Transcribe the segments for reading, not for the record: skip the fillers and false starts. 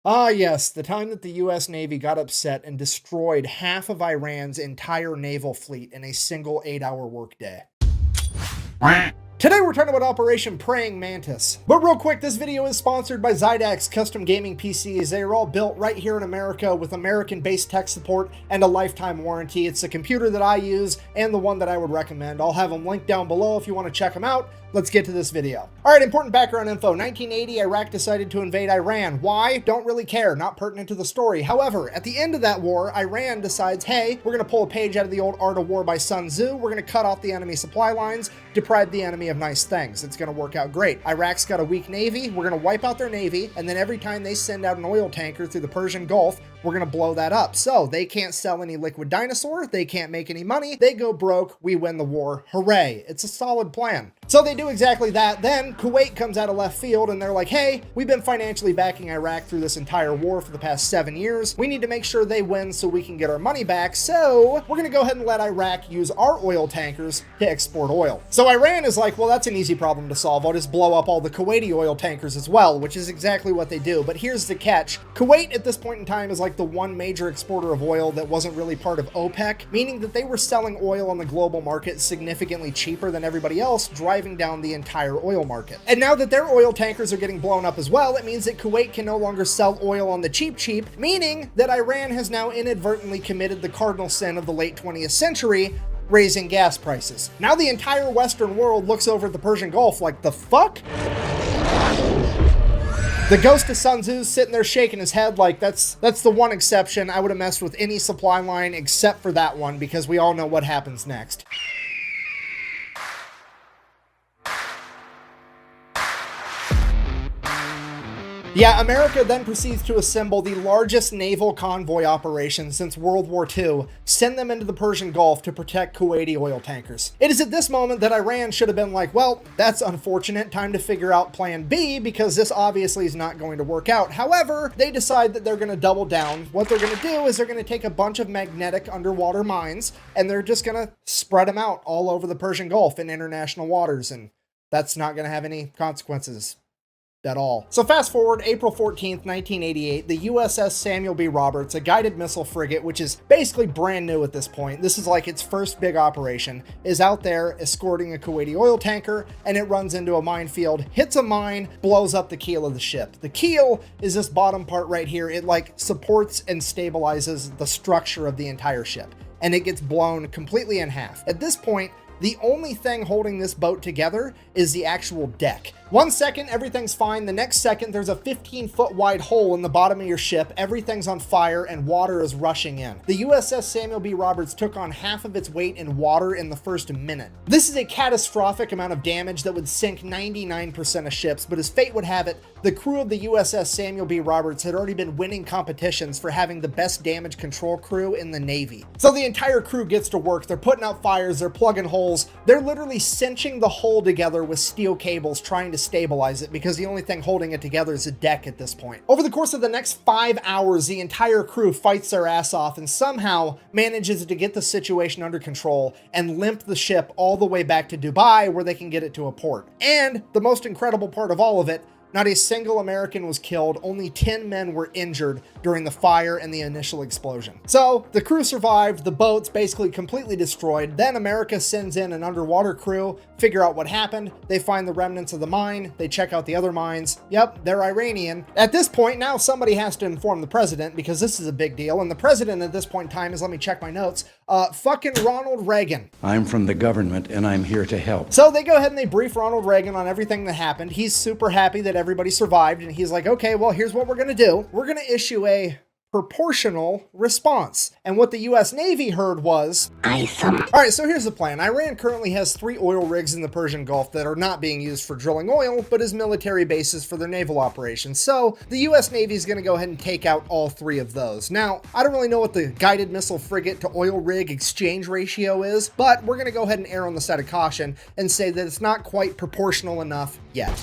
Ah, yes, the time that the US Navy got upset and destroyed half of Iran's entire naval fleet in a single 8-hour workday. Today we're talking about Operation Praying Mantis. But real quick, this video is sponsored by Zydax Custom Gaming PCs. They are all built right here in America with American-based tech support and a lifetime warranty. It's the computer that I use and the one that I would recommend. I'll have them linked down below if you want to check them out. Let's get to this video. All right, important background info. 1980, Iraq decided to invade Iran. Why? Don't really care. Not pertinent to the story. However, at the end of that war, Iran decides, hey, we're going to pull a page out of the old Art of War by Sun Tzu. We're going to cut off the enemy supply lines, deprive the enemy of nice things. It's going to work out great. Iraq's got a weak navy. We're going to wipe out their navy. And then every time they send out an oil tanker through the Persian Gulf, we're going to blow that up. So they can't sell any liquid dinosaur. They can't make any money. They go broke. We win the war. Hooray. It's a solid plan. So they do exactly that. Then Kuwait comes out of left field and they're like, hey, we've been financially backing Iraq through this entire war for the past 7 years. We need to make sure they win so we can get our money back. So we're going to go ahead and let Iraq use our oil tankers to export oil. So Iran is like, well, that's an easy problem to solve. I'll just blow up all the Kuwaiti oil tankers as well, which is exactly what they do. But here's the catch. Kuwait at this point in time is like the one major exporter of oil that wasn't really part of OPEC, meaning that they were selling oil on the global market significantly cheaper than everybody else, driving down the entire oil market. And now that their oil tankers are getting blown up as well, it means that Kuwait can no longer sell oil on the cheap, meaning that Iran has now inadvertently committed the cardinal sin of the late 20th century, raising gas prices. Now the entire Western world looks over at the Persian Gulf like, the fuck? The ghost of Sun Tzu's sitting there shaking his head like, that's the one exception. I would have messed with any supply line except for that one, because we all know what happens next. Yeah, America then proceeds to assemble the largest naval convoy operation since World War II, send them into the Persian Gulf to protect Kuwaiti oil tankers. It is at this moment that Iran should have been like, well, that's unfortunate, time to figure out plan B, because this obviously is not going to work out. However, they decide that they're going to double down. What they're going to do is they're going to take a bunch of magnetic underwater mines, and they're just going to spread them out all over the Persian Gulf in international waters, and that's not going to have any consequences at all. So fast forward, April 14th, 1988, the USS Samuel B. Roberts, a guided missile frigate, which is basically brand new at this point, this is like its first big operation, is out there escorting a Kuwaiti oil tanker, and it runs into a minefield, hits a mine, blows up the keel of the ship. The keel is this bottom part right here. It like supports and stabilizes the structure of the entire ship, and it gets blown completely in half. At this point, the only thing holding this boat together is the actual deck. 1 second, everything's fine. The next second, there's a 15-foot wide hole in the bottom of your ship. Everything's on fire and water is rushing in. The USS Samuel B. Roberts took on half of its weight in water in the first minute. This is a catastrophic amount of damage that would sink 99% of ships, but as fate would have it, the crew of the USS Samuel B. Roberts had already been winning competitions for having the best damage control crew in the Navy. So the entire crew gets to work. They're putting out fires, they're plugging holes, they're literally cinching the hull together with steel cables trying to stabilize it, because the only thing holding it together is a deck at this point. Over the course of the next 5 hours, the entire crew fights their ass off and somehow manages to get the situation under control and limp the ship all the way back to Dubai, where they can get it to a port. And the most incredible part of all of it, not a single American was killed, only 10 men were injured during the fire and the initial explosion. So the crew survived, the boat's basically completely destroyed. Then America sends in an underwater crew, figure out what happened. They find the remnants of the mine, they check out the other mines. Yep, they're Iranian. At this point, now somebody has to inform the president, because this is a big deal. And the president at this point in time is, let me check my notes, fucking Ronald Reagan. I'm from the government and I'm here to help. So they go ahead and they brief Ronald Reagan on everything that happened. He's super happy that everybody survived, and he's like, okay, well, here's what we're going to do. We're going to issue a proportional response. And what the US Navy heard was awesome. All right, so here's the plan. Iran currently has 3 oil rigs in the Persian Gulf that are not being used for drilling oil, but as military bases for their naval operations. So the US Navy is going to go ahead and take out all 3 of those. Now, I don't really know what the guided missile frigate to oil rig exchange ratio is, but we're going to go ahead and err on the side of caution and say that it's not quite proportional enough yet.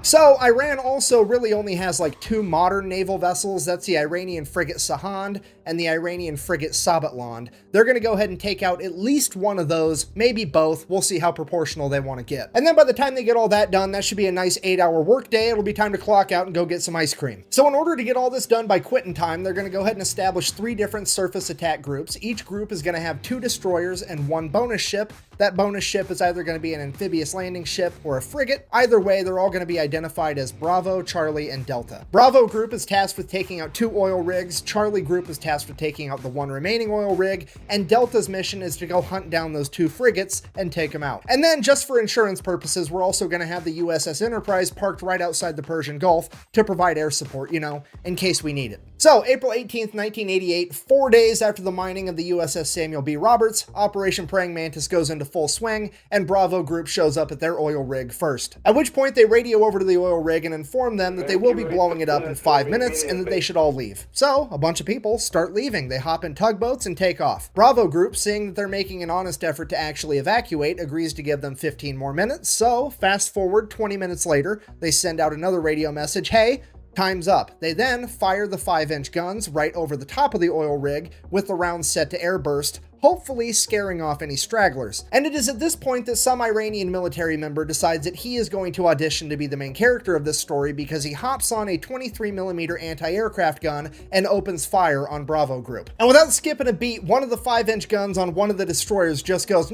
So Iran also really only has like two modern naval vessels. That's the Iranian frigate Sahand and the Iranian frigate Sabatland. They're going to go ahead and take out at least one of those, maybe both. We'll see how proportional they want to get. And then by the time they get all that done, that should be a nice 8-hour workday. It'll be time to clock out and go get some ice cream. So in order to get all this done by quitting time, they're going to go ahead and establish 3 different surface attack groups. Each group is going to have 2 destroyers and 1 bonus ship. That bonus ship is either going to be an amphibious landing ship or a frigate. Either way, they're all going to be identified as Bravo, Charlie, and Delta. Bravo group is tasked with taking out 2 oil rigs, Charlie group is tasked with taking out the 1 remaining oil rig, and Delta's mission is to go hunt down those 2 frigates and take them out. And then, just for insurance purposes, we're also going to have the USS Enterprise parked right outside the Persian Gulf to provide air support, you know, in case we need it. So, April 18th, 1988, 4 days after the mining of the USS Samuel B. Roberts, Operation Praying Mantis goes into full swing, and Bravo group shows up at their oil rig first. At which point they radio over to the oil rig and inform them that they will be blowing it up in 5 minutes and that they should all leave. So, a bunch of people start leaving. They hop in tugboats and take off. Bravo group, seeing that they're making an honest effort to actually evacuate, agrees to give them 15 more minutes. So, fast forward 20 minutes later, they send out another radio message, hey, time's up. They then fire the 5-inch guns right over the top of the oil rig with the rounds set to airburst, hopefully scaring off any stragglers. And it is at this point that some Iranian military member decides that he is going to audition to be the main character of this story because he hops on a 23mm anti-aircraft gun and opens fire on Bravo group. And without skipping a beat, one of the 5-inch guns on one of the destroyers just goes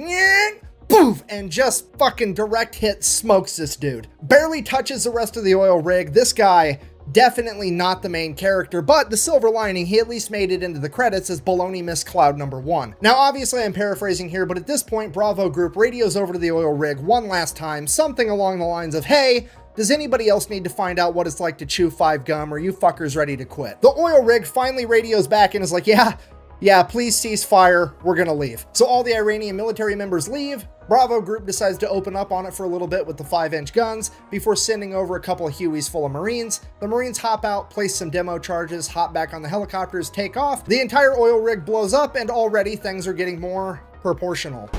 poof, and just fucking direct hit smokes this dude. Barely touches the rest of the oil rig. This guy, definitely not the main character, but the silver lining, he at least made it into the credits as Baloney Miss Cloud #1. Now, obviously I'm paraphrasing here, but at this point, Bravo group radios over to the oil rig one last time, something along the lines of, hey, does anybody else need to find out what it's like to chew 5 gum? Or you fuckers ready to quit? The oil rig finally radios back and is like, yeah, please cease fire. We're gonna leave. So all the Iranian military members leave. Bravo group decides to open up on it for a little bit with the 5-inch guns before sending over a couple of Hueys full of Marines. The Marines hop out, place some demo charges, hop back on the helicopters, take off. The entire oil rig blows up, and already things are getting more proportional.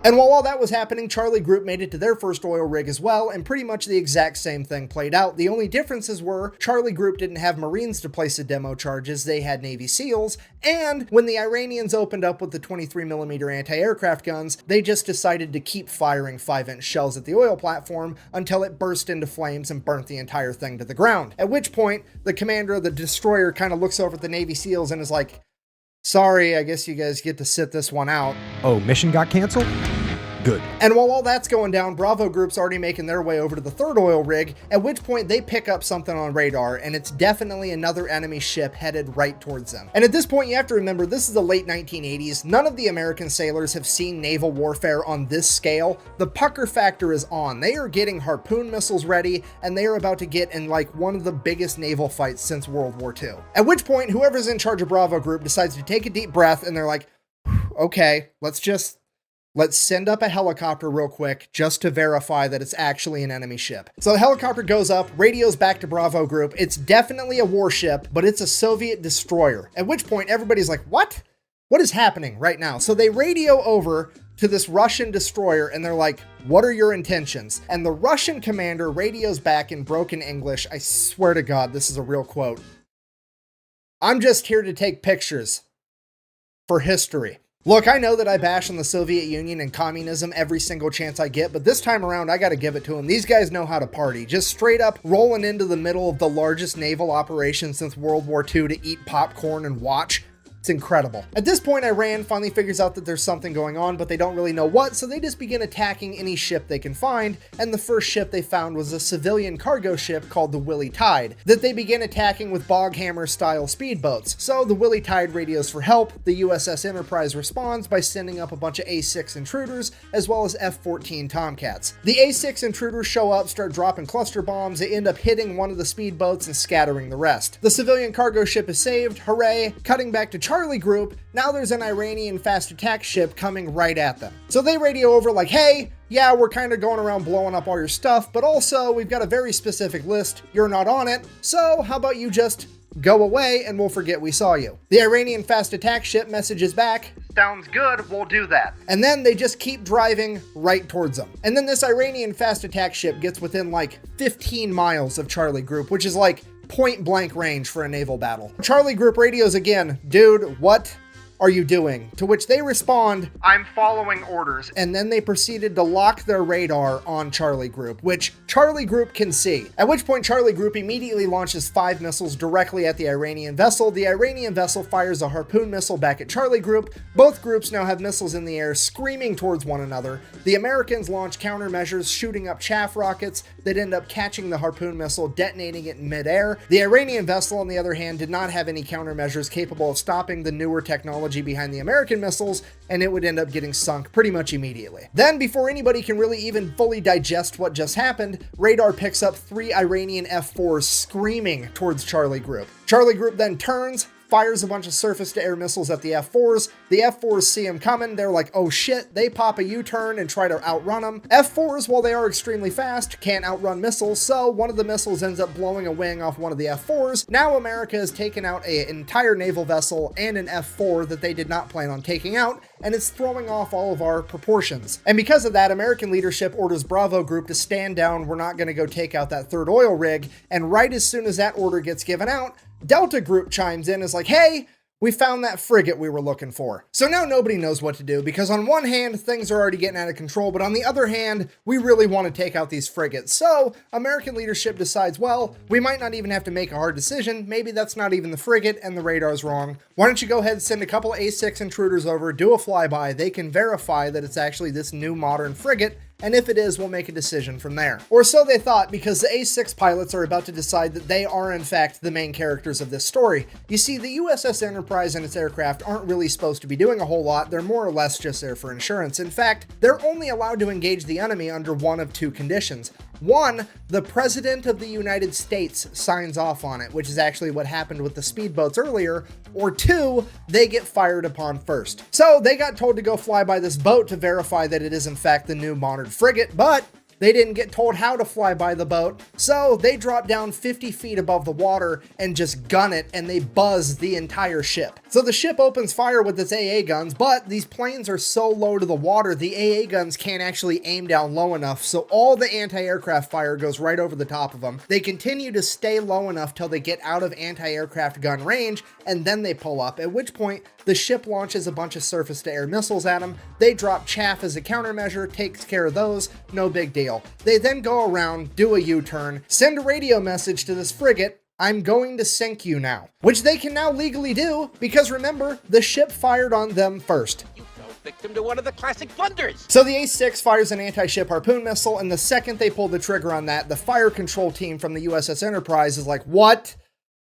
And while all that was happening, Charlie group made it to their first oil rig as well, and pretty much the exact same thing played out. The only differences were Charlie group didn't have Marines to place the demo charges, they had Navy SEALs, and when the Iranians opened up with the 23mm anti-aircraft guns, they just decided to keep firing 5-inch shells at the oil platform until it burst into flames and burnt the entire thing to the ground. At which point, the commander of the destroyer kind of looks over at the Navy SEALs and is like, sorry, I guess you guys get to sit this one out. Oh, mission got canceled? Good. And while all that's going down, Bravo group's already making their way over to the third oil rig, at which point they pick up something on radar, and it's definitely another enemy ship headed right towards them. And at this point, you have to remember, this is the late 1980s. None of the American sailors have seen naval warfare on this scale. The pucker factor is on. They are getting harpoon missiles ready, and they are about to get in like one of the biggest naval fights since World War II. At which point, whoever's in charge of Bravo group decides to take a deep breath, and they're like, okay, let's send up a helicopter real quick just to verify that it's actually an enemy ship. So the helicopter goes up, radios back to Bravo group. It's definitely a warship, but it's a Soviet destroyer. At which point everybody's like, what? What is happening right now? So they radio over to this Russian destroyer and they're like, what are your intentions? And the Russian commander radios back in broken English. I swear to God, this is a real quote. I'm just here to take pictures for history. Look, I know that I bash on the Soviet Union and communism every single chance I get, but this time around, I gotta give it to them. These guys know how to party. Just straight up rolling into the middle of the largest naval operation since World War II to eat popcorn and watch. It's incredible. At this point, Iran finally figures out that there's something going on, but they don't really know what, so they just begin attacking any ship they can find, and the first ship they found was a civilian cargo ship called the Willie Tide, that they begin attacking with boghammer-style speedboats. So the Willie Tide radios for help, the USS Enterprise responds by sending up a bunch of A-6 intruders, as well as F-14 Tomcats. The A-6 intruders show up, start dropping cluster bombs, they end up hitting one of the speedboats and scattering the rest. The civilian cargo ship is saved, hooray. Cutting back to Charlie group, now there's an Iranian fast attack ship coming right at them. So they radio over like, hey, yeah, we're kind of going around blowing up all your stuff, but also we've got a very specific list. You're not on it, so how about you just go away and we'll forget we saw you. The Iranian fast attack ship messages back, sounds good, we'll do that. And then they just keep driving right towards them. And then this Iranian fast attack ship gets within like 15 miles of Charlie Group, which is like point blank range for a naval battle. Charlie Group radios again, dude, what are you doing? To which they respond, I'm following orders. And then they proceeded to lock their radar on Charlie Group, which Charlie Group can see. At which point Charlie Group immediately launches 5 missiles directly at the Iranian vessel. The Iranian vessel fires a harpoon missile back at Charlie Group. Both groups now have missiles in the air screaming towards one another. The Americans launch countermeasures, shooting up chaff rockets that end up catching the harpoon missile, detonating it in midair. The Iranian vessel, on the other hand, did not have any countermeasures capable of stopping the newer technology behind the American missiles, and it would end up getting sunk pretty much immediately. Then, before anybody can really even fully digest what just happened, radar picks up 3 Iranian F-4s screaming towards Charlie Group. Charlie Group then turns, fires a bunch of surface-to-air missiles at the F-4s. The F-4s see them coming. They're like, oh shit. They pop a U-turn and try to outrun them. F-4s, while they are extremely fast, can't outrun missiles, so one of the missiles ends up blowing a wing off one of the F-4s. Now America has taken out an entire naval vessel and an F-4 that they did not plan on taking out, and it's throwing off all of our proportions. And because of that, American leadership orders Bravo Group to stand down. We're not going to go take out that 3rd oil rig. And right as soon as that order gets given out, Delta Group chimes in, is like, hey, we found that frigate we were looking for. So now nobody knows what to do, because on one hand, things are already getting out of control, but on the other hand, we really want to take out these frigates. So American leadership decides, well, we might not even have to make a hard decision. Maybe that's not even the frigate and the radar's wrong. Why don't you go ahead and send a couple A6 intruders over, do a flyby. They can verify that it's actually this new modern frigate, and if it is, we'll make a decision from there. Or so they thought, because the A6 pilots are about to decide that they are in fact the main characters of this story. You see, the USS Enterprise and its aircraft aren't really supposed to be doing a whole lot. They're more or less just there for insurance. In fact, they're only allowed to engage the enemy under one of 2 conditions. One, the President of the United States signs off on it, which is actually what happened with the speedboats earlier. Or 2, they get fired upon first. So they got told to go fly by this boat to verify that it is in fact the new modern frigate, but they didn't get told how to fly by the boat, so they drop down 50 feet above the water and just gun it, and they buzz the entire ship. So the ship opens fire with its AA guns, but these planes are so low to the water, the AA guns can't actually aim down low enough, so all the anti-aircraft fire goes right over the top of them. They continue to stay low enough till they get out of anti-aircraft gun range, and then they pull up, at which point the ship launches a bunch of surface-to-air missiles at them. They drop chaff as a countermeasure, takes care of those, no big deal. They then go around, do a U-turn, send a radio message to this frigate, I'm going to sink you now. Which they can now legally do, because remember, the ship fired on them first. You fell victim to one of the classic blunders. So the A6 fires an anti-ship harpoon missile, and the second they pull the trigger on that, the fire control team from the USS Enterprise is like, what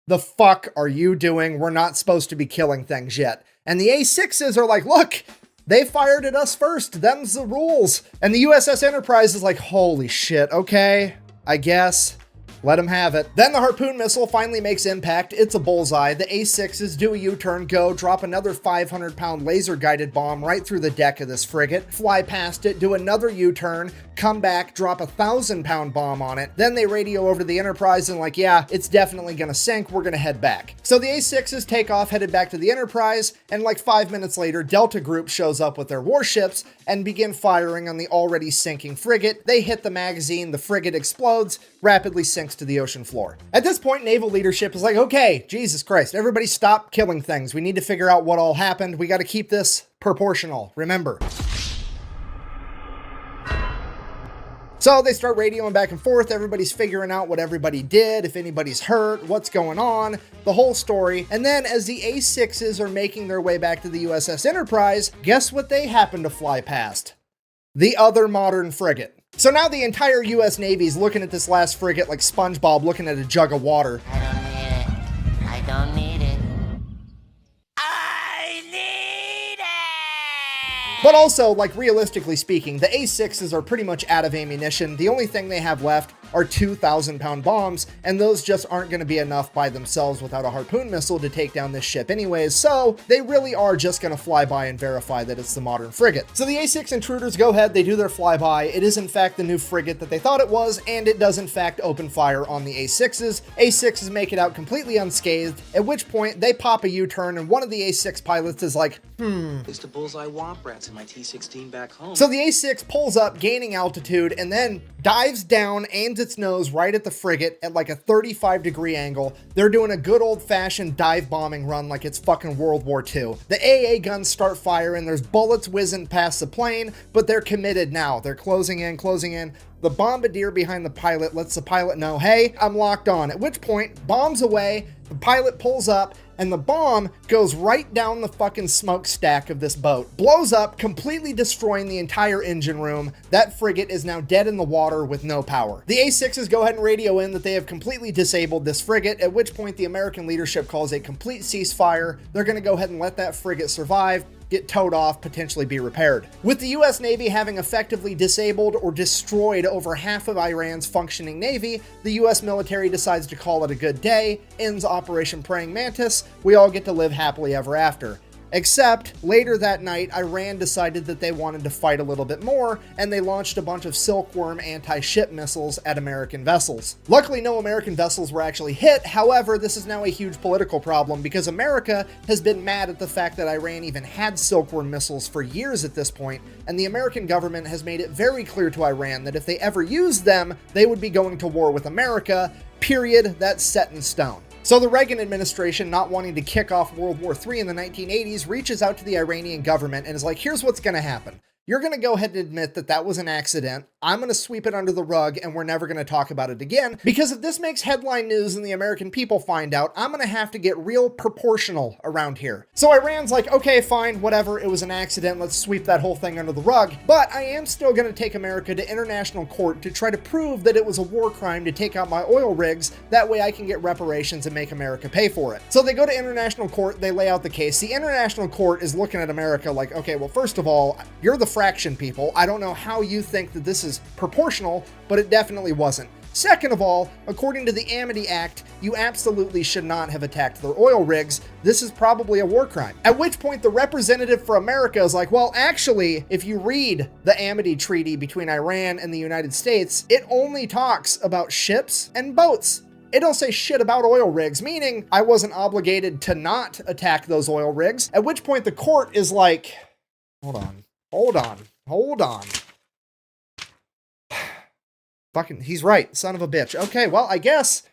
the fuck are you doing? We're not supposed to be killing things yet. And the A6s are like, look, they fired at us first. Them's the rules. And the USS Enterprise is like, holy shit, okay, I guess. Let them have it. Then the harpoon missile finally makes impact. It's a bullseye. The A6s do a U-turn, go, drop another 500-pound laser-guided bomb right through the deck of this frigate, fly past it, do another U-turn, come back, drop a 1,000-pound bomb on it. Then they radio over to the Enterprise and like, yeah, it's definitely gonna sink. We're gonna head back. So the A6s take off, headed back to the Enterprise, and like 5 minutes later, Delta Group shows up with their warships and begin firing on the already sinking frigate. They hit the magazine, the frigate explodes, rapidly sinks to the ocean floor. At this point, naval leadership is like, okay, Jesus Christ, everybody stop killing things. We need to figure out what all happened. We got to keep this proportional, remember. So they start radioing back and forth. Everybody's figuring out what everybody did, if anybody's hurt, what's going on, the whole story. And then as the A6s are making their way back to the USS Enterprise, guess what they happen to fly past? The other modern frigate. So now the entire US Navy's looking at this last frigate like SpongeBob looking at a jug of water. I don't need it. I don't need it. I need it! But also, like realistically speaking, the A6s are pretty much out of ammunition. The only thing they have left are 2,000-pound bombs, and those just aren't going to be enough by themselves without a harpoon missile to take down this ship anyways, so they really are just going to fly by and verify that it's the modern frigate. So the A6 intruders go ahead, they do their flyby. It is in fact the new frigate that they thought it was, and it does in fact open fire on the A6s. A6s make it out completely unscathed, at which point they pop a U-turn, and one of the A6 pilots is like, It's the bullseye womp rats in my T-16 back home. So the A6 pulls up, gaining altitude, and then dives down, aims its nose right at the frigate at like a 35-degree angle. They're doing a good old-fashioned dive bombing run like it's fucking World War II. The AA guns start firing, there's bullets whizzing past the plane, but they're committed now. They're closing in, closing in. The bombardier behind the pilot lets the pilot know, hey, I'm locked on. At which point, bombs away, the pilot pulls up, and the bomb goes right down the fucking smokestack of this boat. Blows up, completely destroying the entire engine room. That frigate is now dead in the water with no power. The A6s go ahead and radio in that they have completely disabled this frigate, at which point the American leadership calls a complete ceasefire. They're gonna go ahead and let that frigate survive, get towed off, potentially be repaired. With the US Navy having effectively disabled or destroyed over half of Iran's functioning navy, the US military decides to call it a good day, ends Operation Praying Mantis, we all get to live happily ever after. Except, later that night, Iran decided that they wanted to fight a little bit more, and they launched a bunch of Silkworm anti-ship missiles at American vessels. Luckily, no American vessels were actually hit. However, this is now a huge political problem because America has been mad at the fact that Iran even had Silkworm missiles for years at this point, and the American government has made it very clear to Iran that if they ever used them, they would be going to war with America, period. That's set in stone. So the Reagan administration, not wanting to kick off World War III in the 1980s, reaches out to the Iranian government and is like, here's what's going to happen. You're going to go ahead and admit that that was an accident. I'm going to sweep it under the rug and we're never going to talk about it again, because if this makes headline news and the American people find out, I'm going to have to get real proportional around here. So Iran's like, okay, fine, whatever, it was an accident, let's sweep that whole thing under the rug. But I am still going to take America to international court to try to prove that it was a war crime to take out my oil rigs. That way I can get reparations and make America pay for it. So they go to international court, they lay out the case. The international court is looking at America like, okay, well, first of all, you're the fraction people. I don't know how you think that this is proportional, but it definitely wasn't. Second of all, according to the Amity Act, you absolutely should not have attacked their oil rigs. This is probably a war crime. At which point the representative for America is like, well, actually, if you read the Amity Treaty between Iran and the United States, it only talks about ships and boats. It don't say shit about oil rigs, meaning I wasn't obligated to not attack those oil rigs. At which point the court is like, hold on. Fucking, he's right, son of a bitch. Okay, well, I guess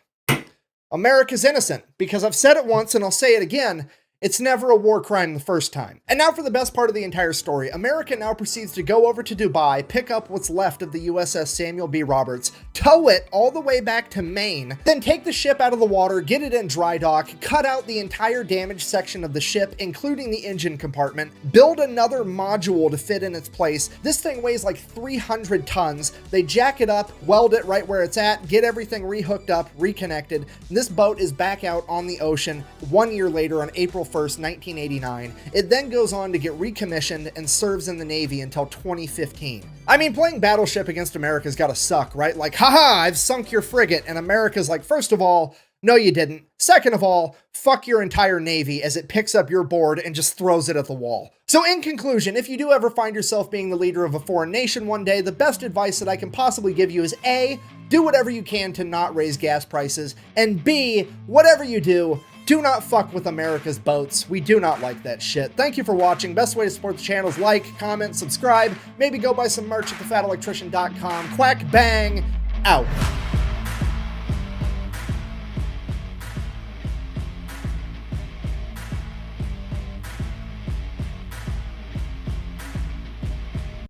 America's innocent, because I've said it once and I'll say it again. It's never a war crime the first time. And now for the best part of the entire story. America now proceeds to go over to Dubai, pick up what's left of the USS Samuel B. Roberts, tow it all the way back to Maine, then take the ship out of the water, get it in dry dock, cut out the entire damaged section of the ship, including the engine compartment, build another module to fit in its place. This thing weighs like 300 tons. They jack it up, weld it right where it's at, get everything rehooked up, reconnected. And this boat is back out on the ocean 1 year later on April 1st, 1989. It then goes on to get recommissioned and serves in the Navy until 2015. I mean, playing Battleship against America's gotta suck, right? Like, haha, I've sunk your frigate, and America's like, first of all, no you didn't. Second of all, fuck your entire Navy as it picks up your board and just throws it at the wall. So in conclusion, if you do ever find yourself being the leader of a foreign nation one day, the best advice that I can possibly give you is A, do whatever you can to not raise gas prices, and B, whatever you do not fuck with America's boats. We do not like that shit. Thank you for watching. Best way to support the channel is like, comment, subscribe, maybe go buy some merch at thefatelectrician.com. Quack bang, out.